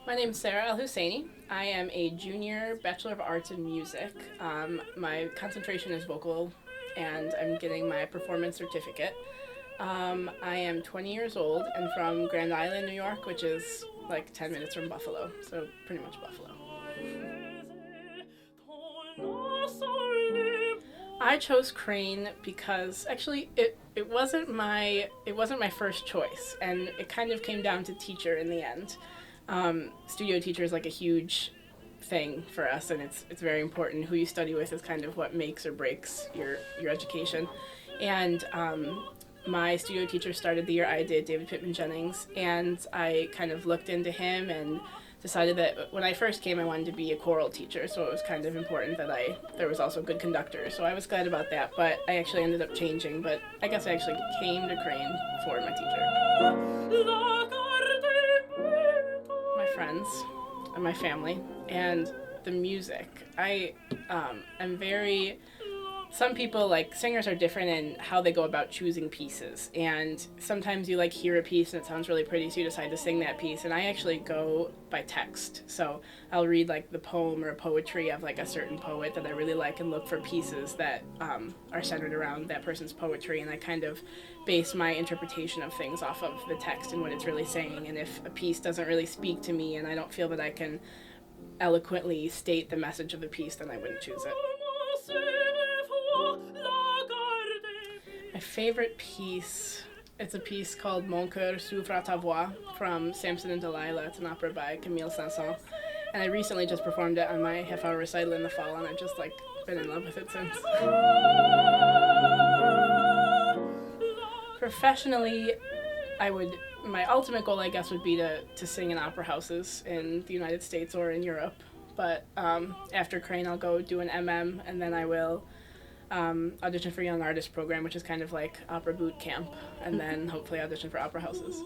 My name is Sara El Houssieny. I am a junior Bachelor of Arts in Music. My concentration is vocal, and I'm getting my performance certificate. I am 20 years old and from Grand Island, New York, which is like 10 minutes from Buffalo, so pretty much Buffalo. I chose Crane because actually it wasn't my first choice, and it kind of came down to teacher in the end. Studio teacher is like a huge thing for us, and it's very important. Who you study with is kind of what makes or breaks your education. And my studio teacher started the year I did, David Pittman Jennings, and I kind of looked into him and decided that when I first came, I wanted to be a choral teacher, so it was kind of important that there was also good conductors. So I was glad about that, but I actually ended up changing. But I guess I actually came to Crane for my teacher. My friends and my family and the music. I'm very some people, like singers, are different in how they go about choosing pieces, and sometimes you like hear a piece and it sounds really pretty, so you decide to sing that piece. And I actually go by text, so I'll read like the poem or poetry of like a certain poet that I really like and look for pieces that are centered around that person's poetry, and I kind of base my interpretation of things off of the text and what it's really saying. And if a piece doesn't really speak to me and I don't feel that I can eloquently state the message of the piece, then I wouldn't choose it. My favorite piece, it's a piece called Mon Coeur s'ouvre à ta voix from Samson and Delilah. It's an opera by Camille Saint-Saëns. And I recently just performed it on my half-hour recital in the fall, and I've just like been in love with it since. Professionally, my ultimate goal, I guess, would be to sing in opera houses in the United States or in Europe. But after Crane, I'll go do an MM, and then I will audition for Young Artist Program, which is kind of like opera boot camp, and then hopefully audition for opera houses.